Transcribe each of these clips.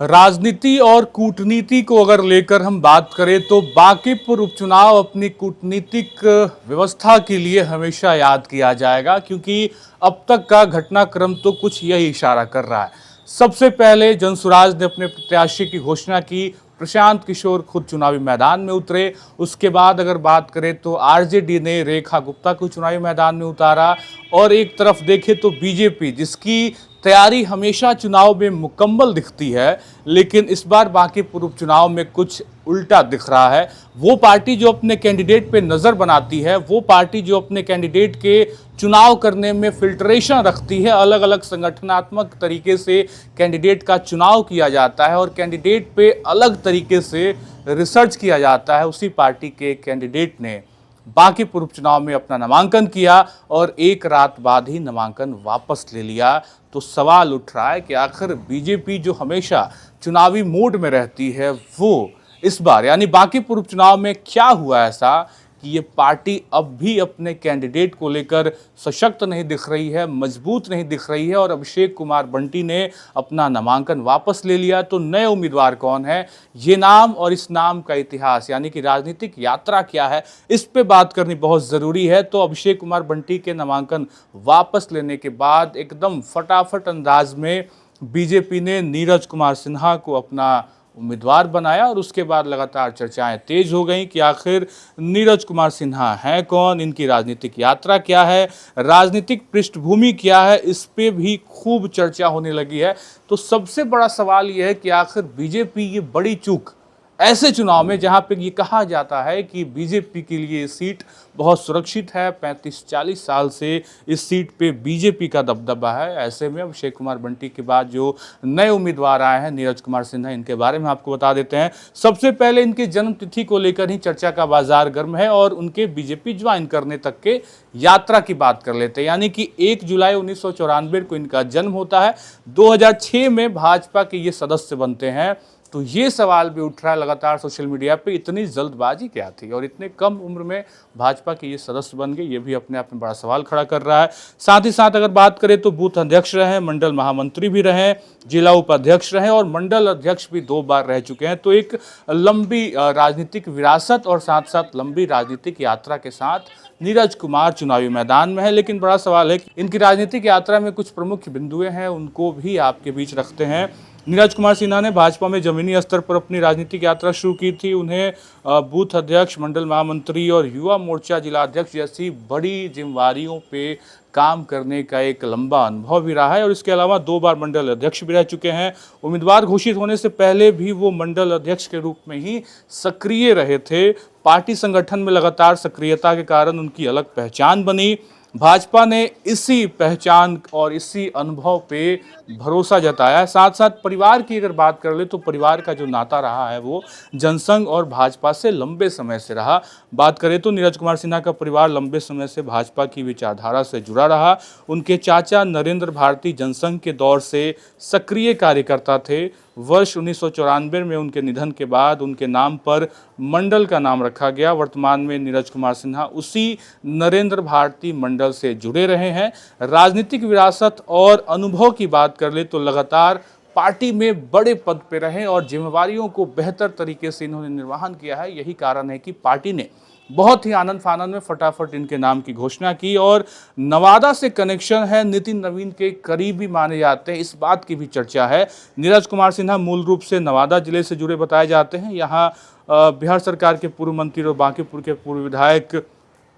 राजनीति और कूटनीति को अगर लेकर हम बात करें तो बांकीपुर उपचुनाव अपनी कूटनीतिक व्यवस्था के लिए हमेशा याद किया जाएगा, क्योंकि अब तक का घटनाक्रम तो कुछ यही इशारा कर रहा है। सबसे पहले जनसुराज ने अपने प्रत्याशी की घोषणा की, प्रशांत किशोर खुद चुनावी मैदान में उतरे। उसके बाद अगर बात करें तो आरजेडी ने रेखा गुप्ता को चुनावी मैदान में उतारा, और एक तरफ देखें तो बीजेपी, जिसकी तैयारी हमेशा चुनाव में मुकम्मल दिखती है, लेकिन इस बार बांकीपुर उपचुनाव में कुछ उल्टा दिख रहा है। वो पार्टी जो अपने कैंडिडेट पे नज़र बनाती है, वो पार्टी जो अपने कैंडिडेट के चुनाव करने में फिल्ट्रेशन रखती है, अलग अलग संगठनात्मक तरीके से कैंडिडेट का चुनाव किया जाता है और कैंडिडेट पे अलग तरीके से रिसर्च किया जाता है, उसी पार्टी के कैंडिडेट ने बांकीपुर उपचुनाव में अपना नामांकन किया और एक रात बाद ही नामांकन वापस ले लिया। तो सवाल उठ रहा है कि आखिर बीजेपी जो हमेशा चुनावी मोड में रहती है, वो इस बार यानी बांकीपुर उपचुनाव में क्या हुआ ऐसा कि ये पार्टी अब भी अपने कैंडिडेट को लेकर सशक्त नहीं दिख रही है, मजबूत नहीं दिख रही है, और अभिषेक कुमार बंटी ने अपना नामांकन वापस ले लिया। तो नए उम्मीदवार कौन है, ये नाम और इस नाम का इतिहास यानी कि राजनीतिक यात्रा क्या है, इस पे बात करनी बहुत ज़रूरी है। तो अभिषेक कुमार बंटी के नामांकन वापस लेने के बाद एकदम फटाफट अंदाज में बीजेपी ने नीरज कुमार सिन्हा को अपना उम्मीदवार बनाया, और उसके बाद लगातार चर्चाएं तेज हो गई कि आखिर नीरज कुमार सिन्हा हैं कौन, इनकी राजनीतिक यात्रा क्या है, राजनीतिक पृष्ठभूमि क्या है, इस पे भी खूब चर्चा होने लगी है। तो सबसे बड़ा सवाल यह है कि आखिर बीजेपी ये बड़ी चूक ऐसे चुनाव में, जहां पे ये कहा जाता है कि बीजेपी के लिए सीट बहुत सुरक्षित है, 35-40 साल से इस सीट पे बीजेपी का दबदबा है, ऐसे में अभिषेक कुमार बंटी के बाद जो नए उम्मीदवार आए हैं नीरज कुमार सिन्हा, इनके बारे में आपको बता देते हैं। सबसे पहले इनके जन्म तिथि को लेकर ही चर्चा का बाजार गर्म है, और उनके बीजेपी ज्वाइन करने तक के यात्रा की बात कर लेते हैं। यानी कि 1 जुलाई 1994 को इनका जन्म होता है, 2006 में भाजपा के ये सदस्य बनते हैं। तो ये सवाल भी उठ रहा है लगातार सोशल मीडिया पे, इतनी जल्दबाजी क्या थी और इतने कम उम्र में भाजपा के ये सदस्य बन गए, ये भी अपने आप में बड़ा सवाल खड़ा कर रहा है। साथ ही साथ अगर बात करें तो बूथ अध्यक्ष रहे, मंडल महामंत्री भी रहे, जिला उपाध्यक्ष रहे और मंडल अध्यक्ष भी 2 बार रह चुके हैं। तो एक लंबी राजनीतिक विरासत और साथ साथ लंबी राजनीतिक यात्रा के साथ नीरज कुमार चुनावी मैदान में है। लेकिन बड़ा सवाल है कि इनकी राजनीतिक यात्रा में कुछ प्रमुख बिंदुएं हैं, उनको भी आपके बीच रखते हैं। नीरज कुमार सिन्हा ने भाजपा में जमीनी स्तर पर अपनी राजनीतिक यात्रा शुरू की थी। उन्हें बूथ अध्यक्ष, मंडल महामंत्री और युवा मोर्चा जिला अध्यक्ष जैसी बड़ी जिम्मेवारियों पे काम करने का एक लंबा अनुभव भी रहा है, और इसके अलावा 2 बार मंडल अध्यक्ष भी रह चुके हैं। उम्मीदवार घोषित होने से पहले भी वो मंडल अध्यक्ष के रूप में ही सक्रिय रहे थे। पार्टी संगठन में लगातार सक्रियता के कारण उनकी अलग पहचान बनी। भाजपा ने इसी पहचान और इसी अनुभव पे भरोसा जताया। साथ साथ परिवार की अगर बात कर ले तो परिवार का जो नाता रहा है वो जनसंघ और भाजपा से लंबे समय से रहा। बात करें तो नीरज कुमार सिन्हा का परिवार लंबे समय से भाजपा की विचारधारा से जुड़ा रहा। उनके चाचा नरेंद्र भारती जनसंघ के दौर से सक्रिय कार्यकर्ता थे। वर्ष 1994 में उनके निधन के बाद उनके नाम पर मंडल का नाम रखा गया। वर्तमान में नीरज कुमार सिन्हा उसी नरेंद्र भारती मंडल से जुड़े रहे हैं। राजनीतिक विरासत और अनुभव की बात कर ले तो लगातार पार्टी में बड़े पद पे रहे और जिम्मेवारियों को बेहतर तरीके से इन्होंने निर्वहन किया है। यही कारण है कि पार्टी ने बहुत ही आनंद फानंद में फटाफट इनके नाम की घोषणा की। और नवादा से कनेक्शन है, नितिन नवीन के करीबी माने जाते हैं, इस बात की भी चर्चा है। नीरज कुमार सिन्हा मूल रूप से नवादा जिले से जुड़े बताए जाते हैं। यहाँ बिहार सरकार के पूर्व मंत्री और बांकीपुर के पूर्व विधायक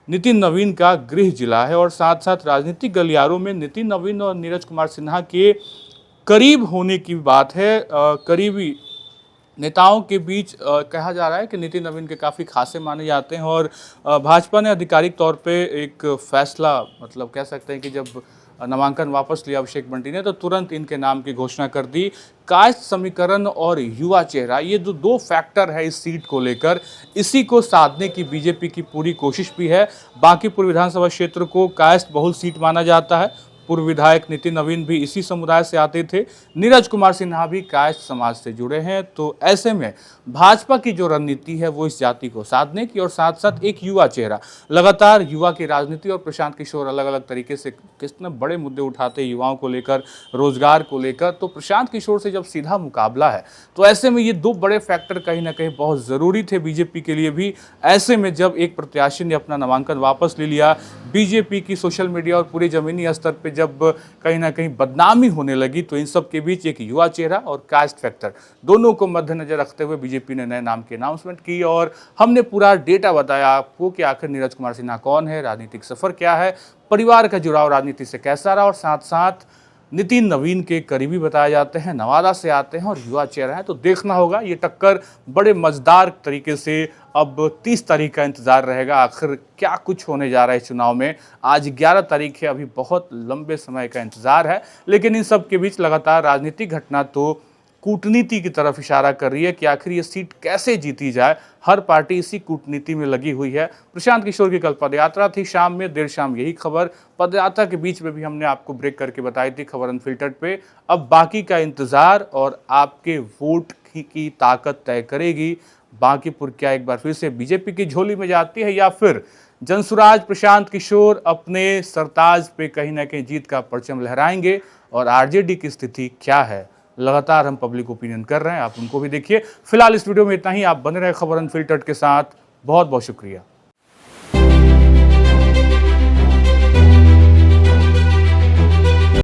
नितिन नवीन का गृह जिला है, और साथ साथ राजनीतिक गलियारों में नितिन नवीन और नीरज कुमार सिन्हा के करीब होने की बात है। करीबी नेताओं के बीच कहा जा रहा है कि नितिन नवीन के काफ़ी खासे माने जाते हैं, और भाजपा ने आधिकारिक तौर पे एक फैसला, मतलब कह सकते हैं कि जब नामांकन वापस लिया अभिषेक बंटी ने, तो तुरंत इनके नाम की घोषणा कर दी। कास्ट समीकरण और युवा चेहरा, ये जो 2 फैक्टर है इस सीट को लेकर, इसी को साधने की बीजेपी की पूरी कोशिश भी है। बांकीपुर विधानसभा क्षेत्र को कास्ट बहुल सीट माना जाता है। पूर्व विधायक नितिन नवीन भी इसी समुदाय से आते थे, नीरज कुमार सिन्हा भी कायस्थ समाज से जुड़े हैं। तो ऐसे में भाजपा की जो रणनीति है वो इस जाति को साधने की और साथ साथ एक युवा चेहरा, लगातार युवा की राजनीति और प्रशांत किशोर अलग अलग तरीके से कितने बड़े मुद्दे उठाते हैं युवाओं को लेकर, रोजगार को लेकर। तो प्रशांत किशोर से जब सीधा मुकाबला है तो ऐसे में ये दो बड़े फैक्टर कहीं ना कहीं बहुत जरूरी थे बीजेपी के लिए भी। ऐसे में जब एक प्रत्याशी ने अपना नामांकन वापस ले लिया, बीजेपी की सोशल मीडिया और पूरे जमीनी स्तर पे जब कहीं ना कहीं बदनामी होने लगी, तो इन सब के बीच एक युवा चेहरा और कास्ट फैक्टर दोनों को मद्देनजर रखते हुए बीजेपी ने नए नाम की अनाउंसमेंट की और हमने पूरा डेटा बताया आपको कि आखिर नीरज कुमार सिन्हा कौन है, राजनीतिक सफर क्या है, परिवार का जुड़ाव राजनीति से कैसा रहा और साथ साथ नितिन नवीन के करीबी बताए जाते हैं, नवादा से आते हैं और युवा चेहरा है। तो देखना होगा ये टक्कर बड़े मजेदार तरीके से। अब 30 तारीख का इंतजार रहेगा, आखिर क्या कुछ होने जा रहा है इस चुनाव में। आज 11 तारीख है, अभी बहुत लंबे समय का इंतजार है, लेकिन इन सब के बीच लगातार राजनीतिक घटना तो कूटनीति की तरफ इशारा कर रही है कि आखिर ये सीट कैसे जीती जाए। हर पार्टी इसी कूटनीति में लगी हुई है। प्रशांत किशोर की कल पदयात्रा थी शाम में, देर शाम यही खबर। पदयात्रा के बीच में भी हमने आपको ब्रेक करके बताई थी खबर अनफिल्टर्ड पे। अब बाकी का इंतजार और आपके वोट की ताकत तय करेगी बांकीपुर क्या एक बार फिर से बीजेपी की झोली में जाती है या फिर जनसुराज प्रशांत किशोर अपने सरताज पे कहीं ना कहीं जीत का परचम लहराएंगे। और आरजेडी की स्थिति क्या है, लगातार हम पब्लिक ओपिनियन कर रहे हैं, आप उनको भी देखिए। फिलहाल इस वीडियो में इतना ही। आप बने रहे खबर अनफिल्टर्ड के साथ। बहुत बहुत शुक्रिया।